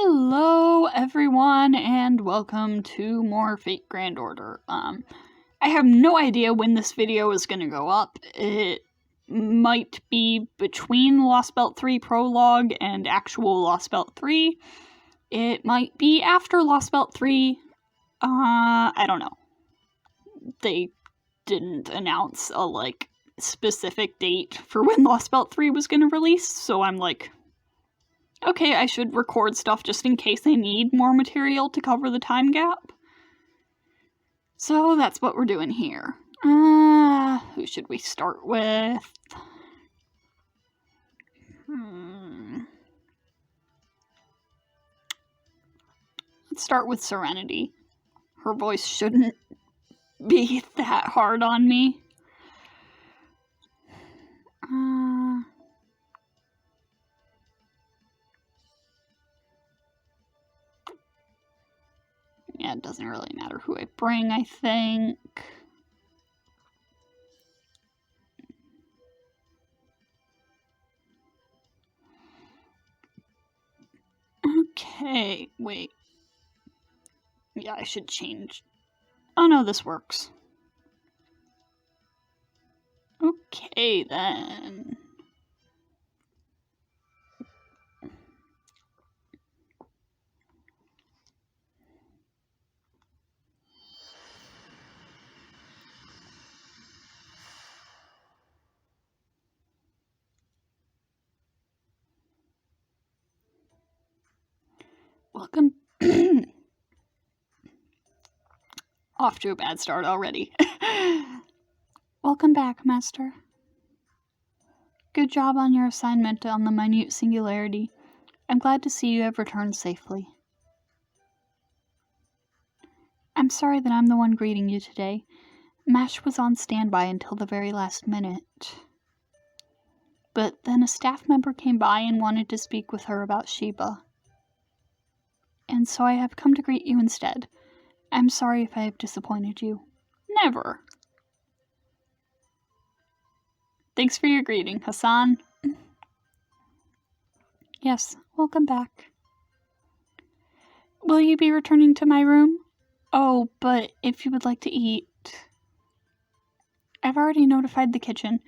Hello everyone and welcome to more Fate Grand Order. I have no idea when this video is going to go up. It might be between Lostbelt 3 Prologue and actual Lostbelt 3. It might be after Lostbelt 3. I don't know. They didn't announce a, specific date for when Lostbelt 3 was going to release, so I'm like, okay, I should record stuff just in case I need more material to cover the time gap. So that's what we're doing here. Who should we start with? Let's start with Serenity. Her voice shouldn't be that hard on me. Yeah, it doesn't really matter who I bring, I think. Okay, wait. Yeah, I should change. Oh no, this works. Okay, then. Welcome. Off to a bad start already. Welcome back, Master. Good job on your assignment on the minute singularity. I'm glad to see you have returned safely. I'm sorry that I'm the one greeting you today. Mash was on standby until the very last minute. But then a staff member came by and wanted to speak with her about Sheba. And so I have come to greet you instead. I'm sorry if I have disappointed you. Never. Thanks for your greeting, Hassan. Yes, welcome back. Will you be returning to my room? Oh, but if you would like to eat... I've already notified the kitchen.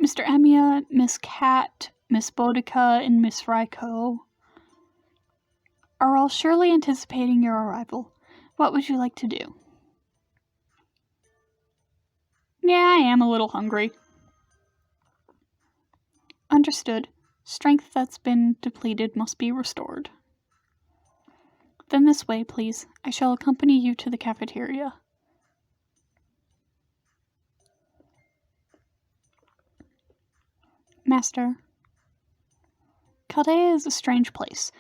Mr. Emiya, Miss Cat, Miss Boudica, and Miss Raiko are all surely anticipating your arrival. What would you like to do? Yeah, I am a little hungry. Understood. Strength that's been depleted must be restored. Then this way, please. I shall accompany you to the cafeteria. Master. Chaldea is a strange place.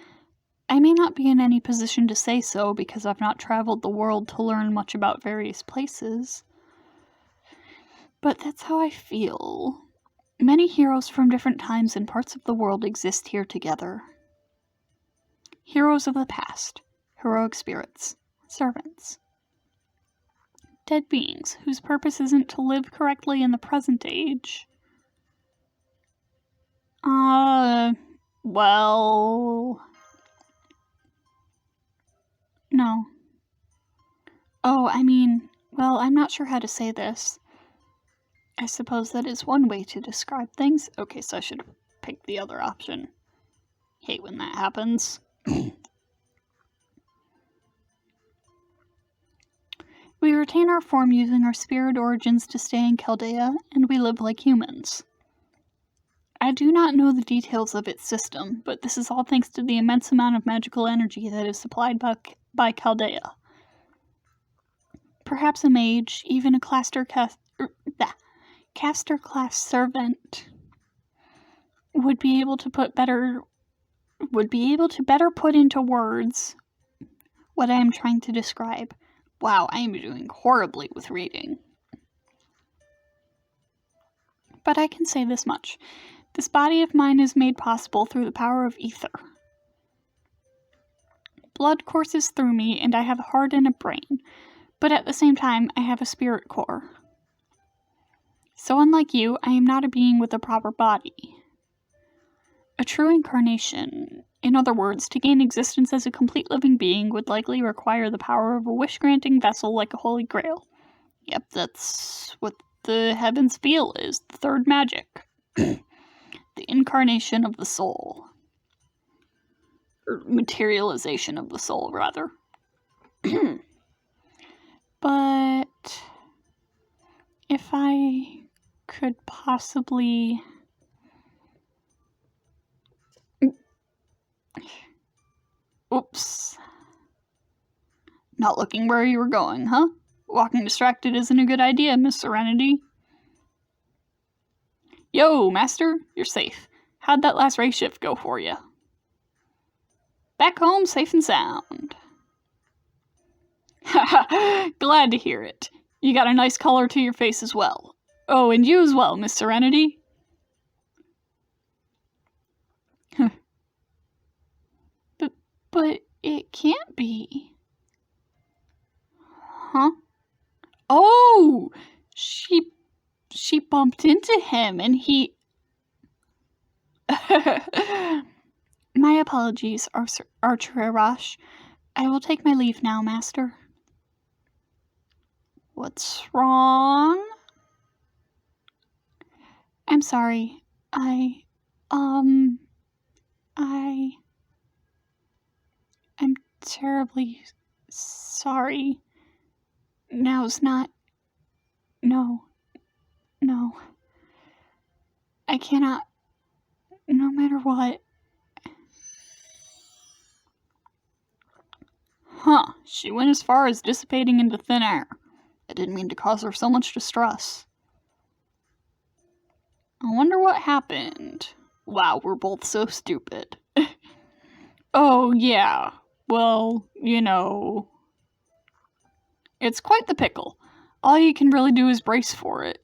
I may not be in any position to say so because I've not traveled the world to learn much about various places. But that's how I feel. Many heroes from different times and parts of the world exist here together. Heroes of the past, heroic spirits, servants. Dead beings whose purpose isn't to live correctly in the present age. Well... No. Oh, I mean, well, I'm not sure how to say this. I suppose that is one way to describe things. Okay, so I should have picked the other option. Hate when that happens. We retain our form using our spirit origins to stay in Chaldea, and we live like humans. I do not know the details of its system, but this is all thanks to the immense amount of magical energy that is supplied by Chaldea. Perhaps a mage, even a caster class servant, would be able to better put into words what I am trying to describe. Wow, I am doing horribly with reading. But I can say this much. This body of mine is made possible through the power of ether. Blood courses through me, and I have a heart and a brain, but at the same time, I have a spirit core. So unlike you, I am not a being with a proper body. A true incarnation. In other words, to gain existence as a complete living being would likely require the power of a wish-granting vessel like a holy grail. Yep, that's what the heavens feel is, the third magic. The incarnation of the soul. Or materialization of the soul, rather. But if I could possibly... Oops. Not looking where you were going, huh? Walking distracted isn't a good idea, Miss Serenity. Yo, Master, you're safe. How'd that last race shift go for you? Back home, safe and sound. Haha, glad to hear it. You got a nice color to your face as well. Oh, and you as well, Miss Serenity. But it can't be. Huh? Oh! She bumped into him and he... My apologies, Archer Arash. I will take my leave now, Master. What's wrong? I'm sorry. I'm terribly sorry. Now's not... No. I cannot... No matter what. Huh. She went as far as dissipating into thin air. I didn't mean to cause her so much distress. I wonder what happened. Wow, we're both so stupid. Oh, yeah. Well, you know... It's quite the pickle. All you can really do is brace for it.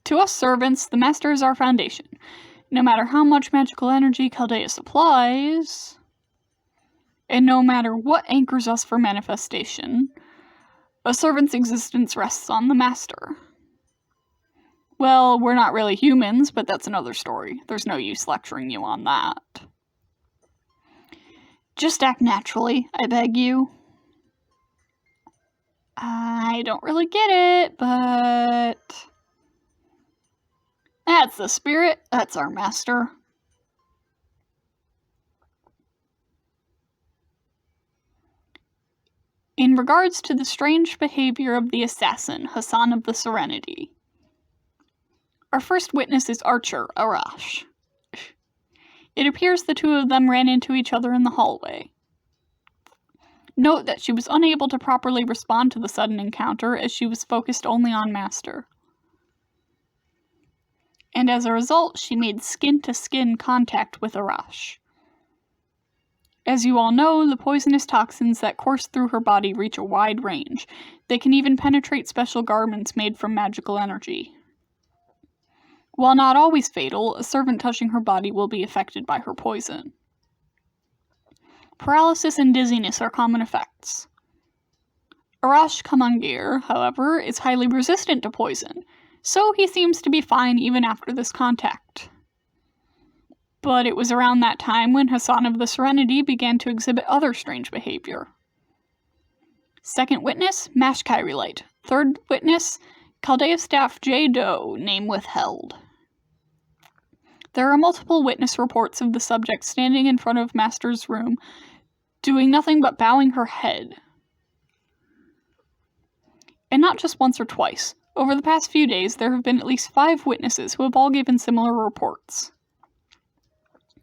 To us servants, the Master is our foundation. No matter how much magical energy Chaldea supplies, and no matter what anchors us for manifestation, a servant's existence rests on the Master. Well, we're not really humans, but that's another story. There's no use lecturing you on that. Just act naturally, I beg you. I don't really get it, but... That's the spirit. That's our Master. In regards to the strange behavior of the assassin, Hassan of the Serenity, our first witness is Archer Arash. It appears the two of them ran into each other in the hallway. Note that she was unable to properly respond to the sudden encounter as she was focused only on Master. And as a result, she made skin-to-skin contact with Arash. As you all know, the poisonous toxins that course through her body reach a wide range. They can even penetrate special garments made from magical energy. While not always fatal, a servant touching her body will be affected by her poison. Paralysis and dizziness are common effects. Arash Kamangir, however, is highly resistant to poison, so he seems to be fine even after this contact. But it was around that time when Hassan of the Serenity began to exhibit other strange behavior. Second witness, Mashkairylite. Third witness, Chaldea staff J. Doe, name withheld. There are multiple witness reports of the subject standing in front of Master's room, doing nothing but bowing her head. And not just once or twice. Over the past few days, there have been at least 5 witnesses who have all given similar reports.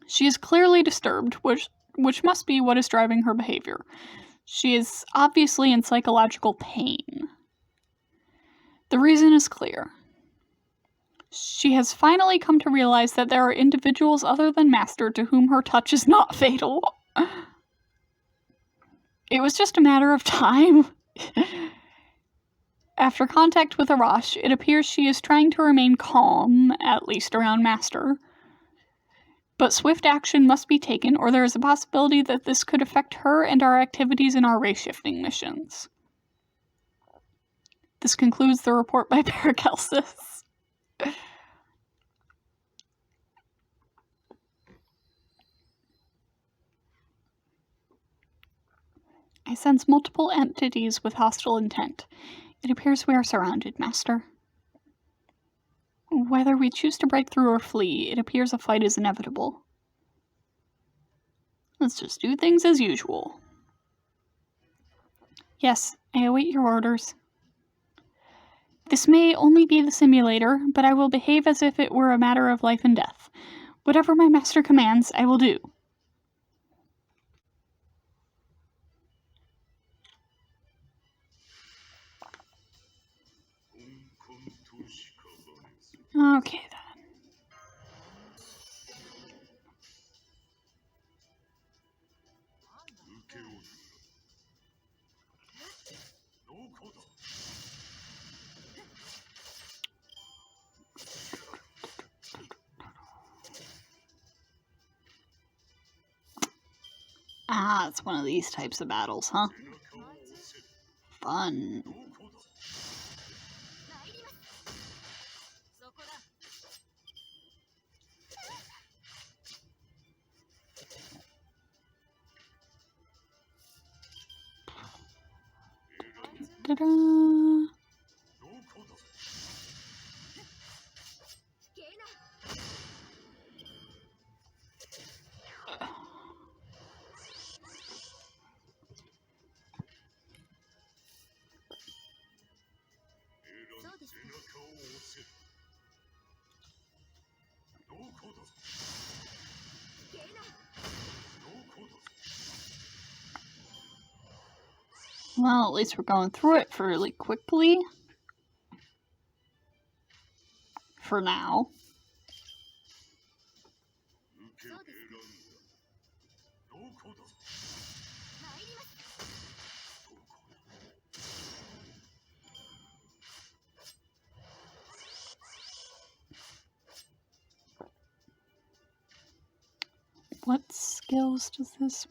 She is clearly disturbed, which must be what is driving her behavior. She is obviously in psychological pain. The reason is clear. She has finally come to realize that there are individuals other than Master to whom her touch is not fatal. It was just a matter of time. After contact with Arash, it appears she is trying to remain calm, at least around Master. But swift action must be taken, or there is a possibility that this could affect her and our activities in our race-shifting missions. This concludes the report by Paracelsus. I sense multiple entities with hostile intent. It appears we are surrounded, Master. Whether we choose to break through or flee, it appears a fight is inevitable. Let's just do things as usual. Yes, I await your orders. This may only be the simulator, but I will behave as if it were a matter of life and death. Whatever my master commands, I will do. Okay, then. Ah, it's one of these types of battles, huh? Fun. Ta-da! Well, at least we're going through it fairly quickly. For now. What skills does this...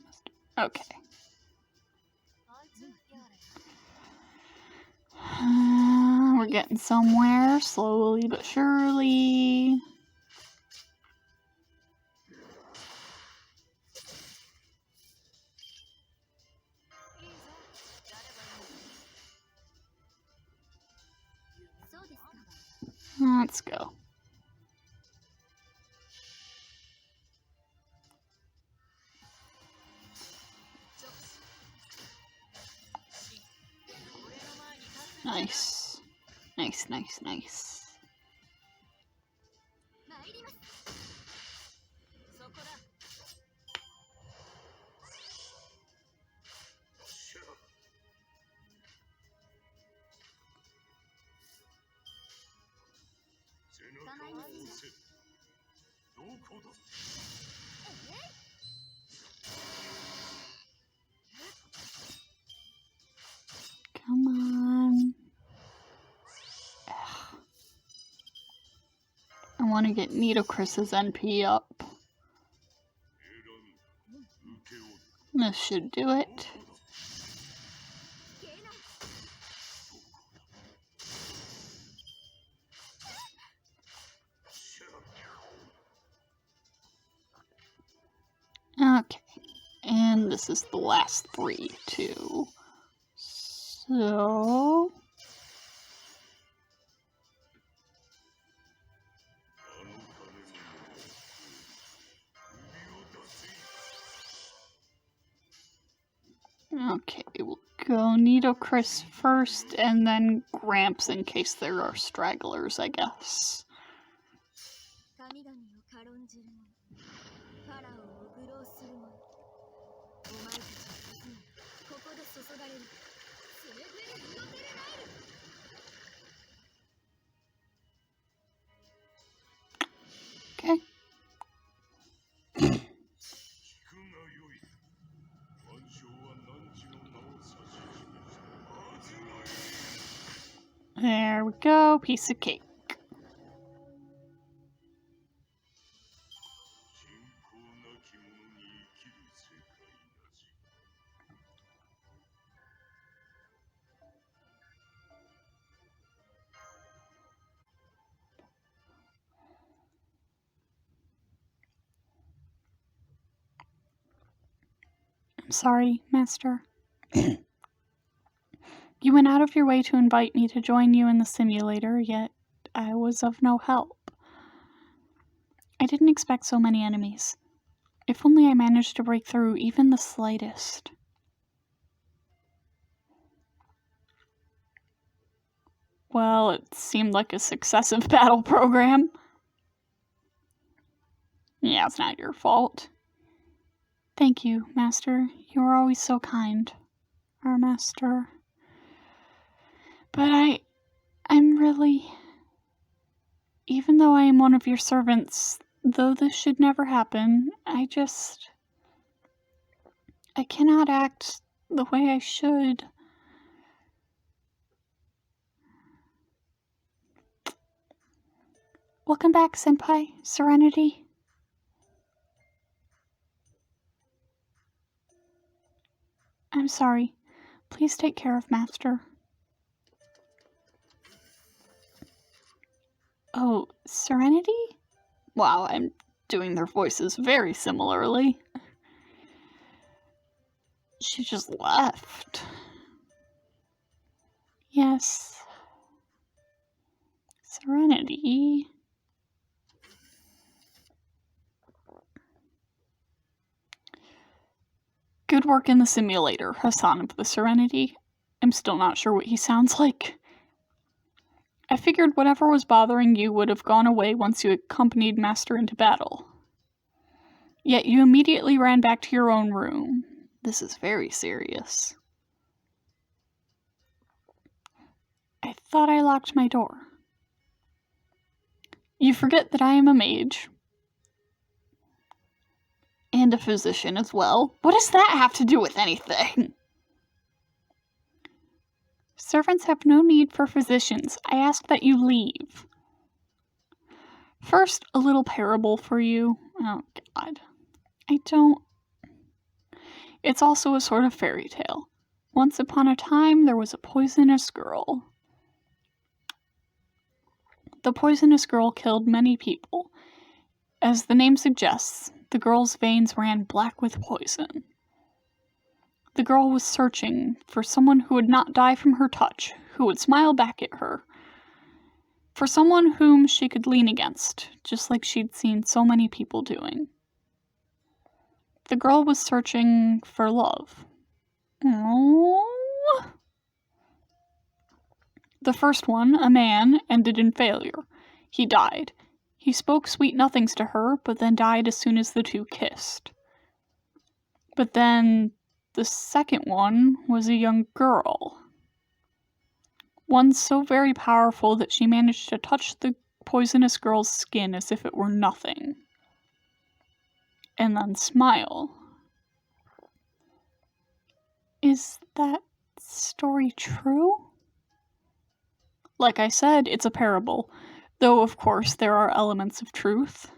Okay. We're getting somewhere, slowly but surely. Let's go. Nice. Nice, nice, nice. Come on. Ugh. I want to get Nitocris's NP up. This should do it. Okay. And this is the last 3, too. So... Okay, we'll go Nitocris first, and then Gramps in case there are stragglers, I guess. Okay. There we go, piece of cake. I'm sorry, Master. You went out of your way to invite me to join you in the simulator, yet I was of no help. I didn't expect so many enemies. If only I managed to break through even the slightest. Well, it seemed like a successive battle program. Yeah, it's not your fault. Thank you, Master. You are always so kind. Our Master. But I'm really... Even though I am one of your servants, though this should never happen, I cannot act the way I should. Welcome back, Senpai. Serenity. I'm sorry. Please take care of Master. Oh, Serenity? Wow, I'm doing their voices very similarly. She just left. Yes. Serenity. Good work in the simulator, Hassan of the Serenity. I'm still not sure what he sounds like. I figured whatever was bothering you would have gone away once you accompanied Master into battle. Yet you immediately ran back to your own room. This is very serious. I thought I locked my door. You forget that I am a mage. And a physician as well. What does that have to do with anything? Servants have no need for physicians. I ask that you leave. First, a little parable for you. Oh, God. It's also a sort of fairy tale. Once upon a time, there was a poisonous girl. The poisonous girl killed many people. As the name suggests, the girl's veins ran black with poison. The girl was searching for someone who would not die from her touch, who would smile back at her. For someone whom she could lean against, just like she'd seen so many people doing. The girl was searching for love. Aww. The first one, a man, ended in failure. He died. He spoke sweet nothings to her, but then died as soon as the two kissed. But then the second one was a young girl. One so very powerful that she managed to touch the poisonous girl's skin as if it were nothing. And then smile. Is that story true? Like I said, it's a parable, though of course there are elements of truth.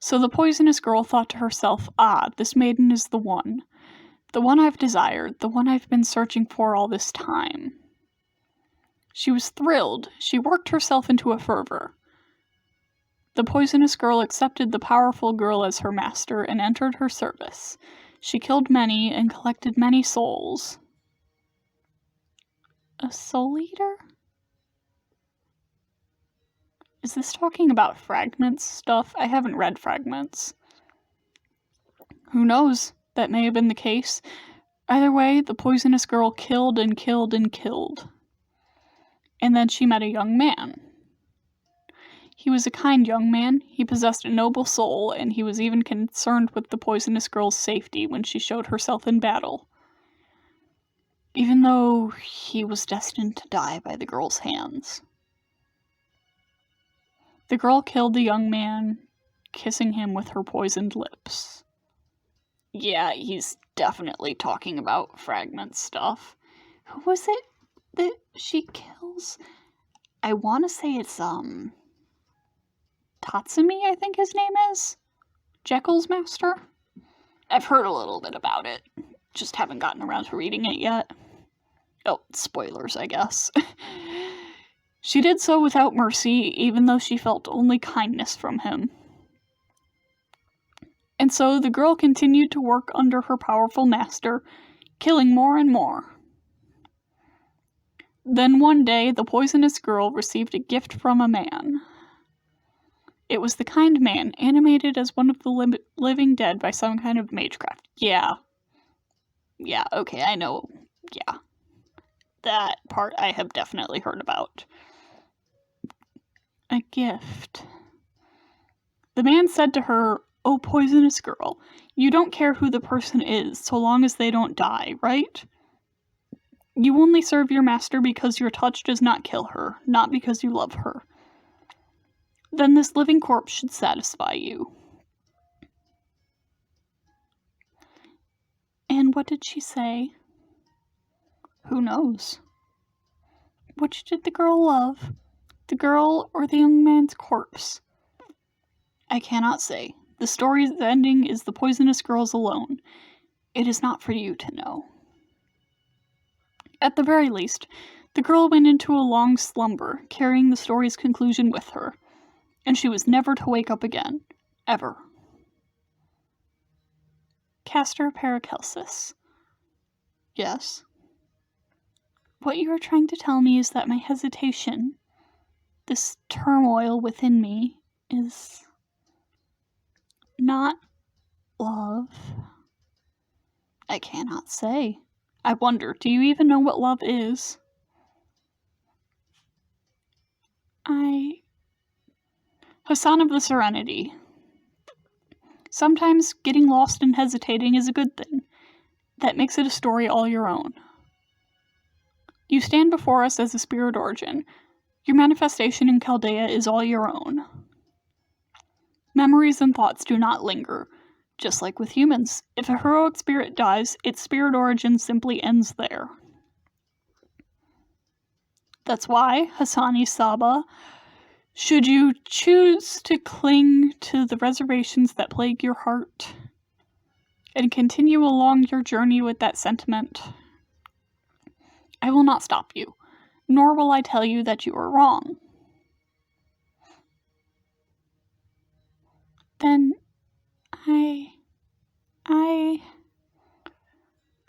So the poisonous girl thought to herself, this maiden is the one I've desired, the one I've been searching for all this time. She was thrilled. She worked herself into a fervor. The poisonous girl accepted the powerful girl as her master and entered her service. She killed many and collected many souls. A soul eater? Is this talking about Fragments stuff? I haven't read Fragments. Who knows? That may have been the case. Either way, the poisonous girl killed and killed and killed. And then she met a young man. He was a kind young man, he possessed a noble soul, and he was even concerned with the poisonous girl's safety when she showed herself in battle. Even though he was destined to die by the girl's hands. The girl killed the young man, kissing him with her poisoned lips. Yeah, he's definitely talking about Fragment stuff. Who was it that she kills? I want to say it's, Tatsumi, I think his name is? Jekyll's master? I've heard a little bit about it. Just haven't gotten around to reading it yet. Oh, spoilers, I guess. She did so without mercy, even though she felt only kindness from him. And so the girl continued to work under her powerful master, killing more and more. Then one day, the poisonous girl received a gift from a man. It was the kind man, animated as one of the living dead by some kind of magecraft. Yeah, okay, I know. Yeah. That part I have definitely heard about. A gift. The man said to her, "Oh, poisonous girl, you don't care who the person is, so long as they don't die, right? You only serve your master because your touch does not kill her, not because you love her. Then this living corpse should satisfy you." And what did she say? Who knows? Which did the girl love? The girl or the young man's corpse? I cannot say. The story's ending is the poisonous girl's alone. It is not for you to know. At the very least, the girl went into a long slumber, carrying the story's conclusion with her, and she was never to wake up again. Ever. Castor Paracelsus. Yes? What you are trying to tell me is that my hesitation, this turmoil within me, is not love. I cannot say. I wonder, do you even know what love is? Hassan of the Serenity. Sometimes getting lost and hesitating is a good thing. That makes it a story all your own. You stand before us as a spirit origin. Your manifestation in Chaldea is all your own. Memories and thoughts do not linger. Just like with humans, if a heroic spirit dies, its spirit origin simply ends there. That's why, Hassani Saba, should you choose to cling to the reservations that plague your heart and continue along your journey with that sentiment, I will not stop you, nor will I tell you that you are wrong. Then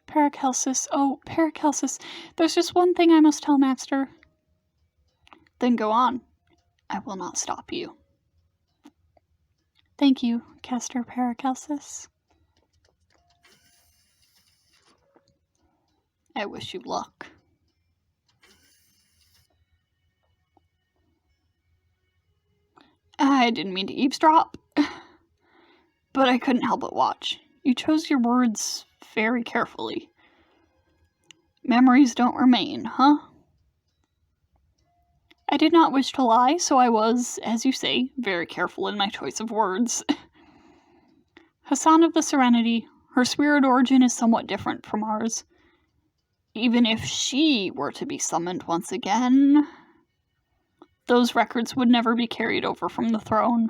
Paracelsus, oh, Paracelsus, there's just one thing I must tell Master. Then go on. I will not stop you. Thank you, Castor Paracelsus. I wish you luck. I didn't mean to eavesdrop, but I couldn't help but watch. You chose your words very carefully. Memories don't remain, huh? I did not wish to lie, so I was, as you say, very careful in my choice of words. Hassan of the Serenity, her spirit origin is somewhat different from ours. Even if she were to be summoned once again, those records would never be carried over from the throne.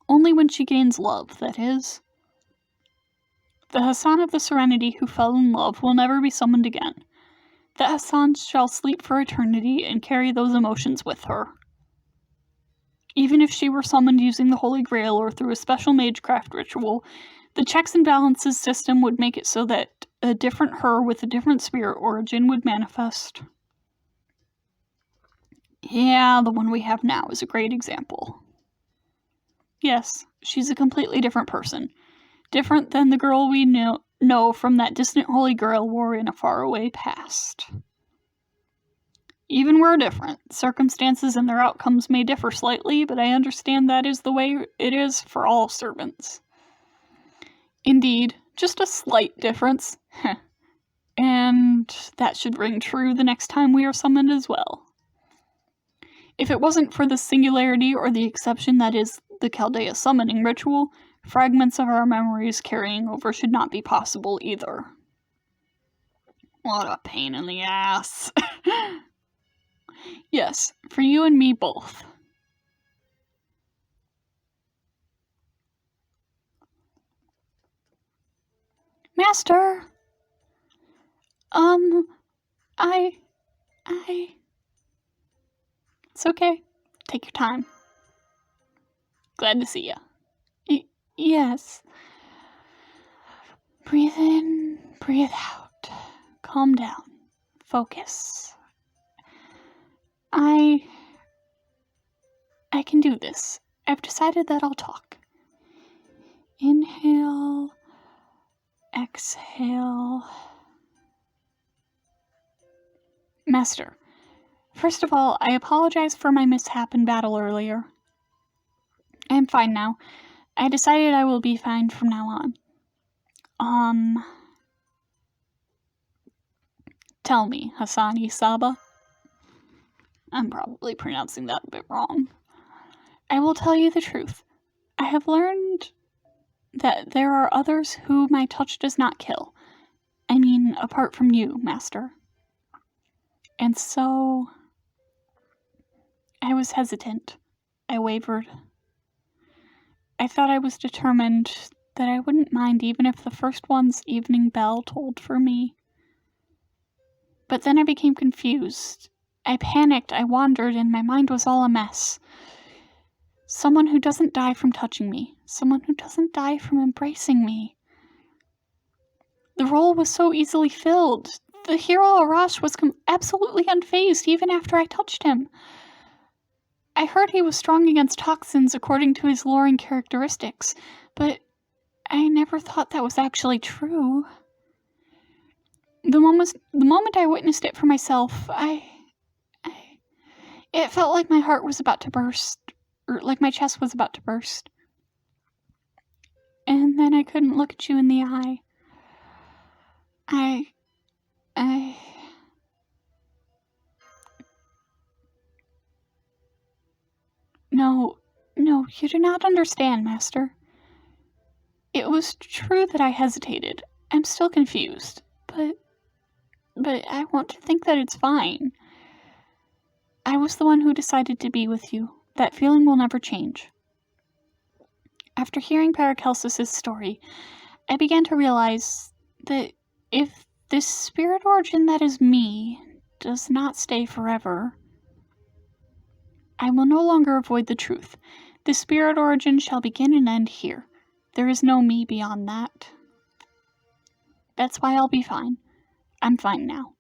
Only when she gains love, that is. The Hassan of the Serenity who fell in love will never be summoned again. That Hassan shall sleep for eternity and carry those emotions with her. Even if she were summoned using the Holy Grail or through a special magecraft ritual, the checks and balances system would make it so that a different her with a different spirit origin would manifest. Yeah, the one we have now is a great example. Yes, she's a completely different person. Different than the girl we know from that distant Holy Grail war in a faraway past. Even we're different. Circumstances and their outcomes may differ slightly, but I understand that is the way it is for all servants. Indeed, just a slight difference. And that should ring true the next time we are summoned as well. If it wasn't for the singularity or the exception that is the Chaldea summoning ritual, fragments of our memories carrying over should not be possible either. What a pain in the ass. Yes, for you and me both. Master! It's okay. Take your time. Glad to see ya. Yes. Breathe in, breathe out. calm down. Focus. I can do this. I've decided that I'll talk. Inhale, exhale. Master, first of all, I apologize for my mishap in battle earlier. I am fine now. I decided I will be fine from now on. Tell me, Hassan Saba. I'm probably pronouncing that a bit wrong. I will tell you the truth. I have learned that there are others who my touch does not kill. I mean, apart from you, Master. And so, I was hesitant. I wavered. I thought I was determined that I wouldn't mind even if the first one's evening bell tolled for me. But then I became confused. I panicked, I wandered, and my mind was all a mess. Someone who doesn't die from touching me. Someone who doesn't die from embracing me. The role was so easily filled. The hero Arash was absolutely unfazed even after I touched him. I heard he was strong against toxins according to his luring characteristics, but I never thought that was actually true. The moment I witnessed it for myself, it felt like my heart was about to burst, or like my chest was about to burst. And then I couldn't look at you in the eye. No, you do not understand, Master. It was true that I hesitated. I'm still confused, but I want to think that it's fine. I was the one who decided to be with you. That feeling will never change. After hearing Paracelsus's story, I began to realize that if this spirit origin that is me does not stay forever, I will no longer avoid the truth. The spirit origin shall begin and end here. There is no me beyond that. That's why I'll be fine. I'm fine now.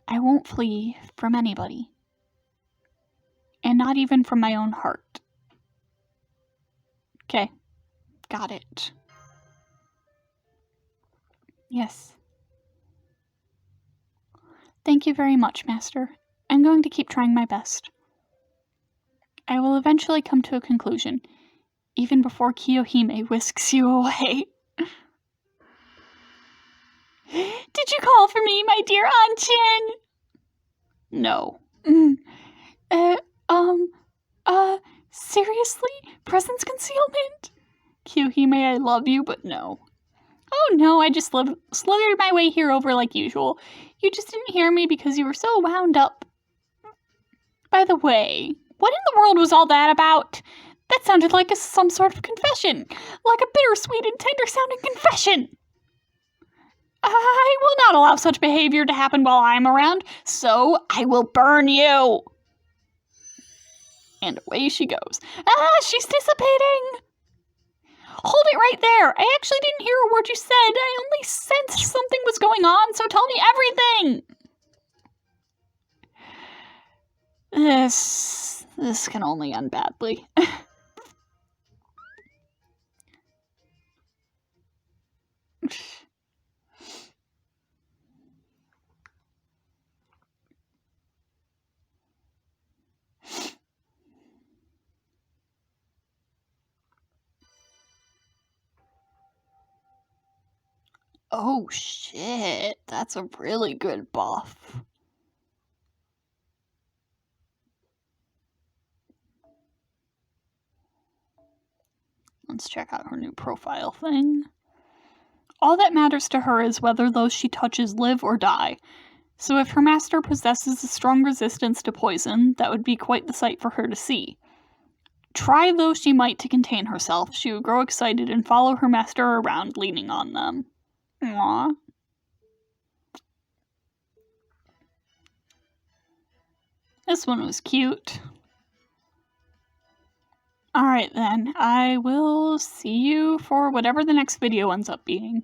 I won't flee from anybody. And not even from my own heart. Okay. Got it. Yes. Thank you very much, Master. I'm going to keep trying my best. I will eventually come to a conclusion, even before Kiyohime whisks you away. Did you call for me, my dear Anchin? No. Seriously? Presence concealment? Kiyohime, I love you, but no. Oh no, I just slithered my way here over like usual. You just didn't hear me because you were so wound up. By the way, what in the world was all that about? That sounded like some sort of confession. Like a bittersweet and tender-sounding confession. I will not allow such behavior to happen while I'm around, so I will burn you. And away she goes. She's dissipating. Hold it right there. I actually didn't hear a word you said. I only sensed something was going on, so tell me everything. This can only end badly. Oh shit, that's a really good buff. Let's check out her new profile thing. All that matters to her is whether those she touches live or die. So if her master possesses a strong resistance to poison, that would be quite the sight for her to see. Try though she might to contain herself, she would grow excited and follow her master around, leaning on them. Aww. This one was cute. Alright then, I will see you for whatever the next video ends up being.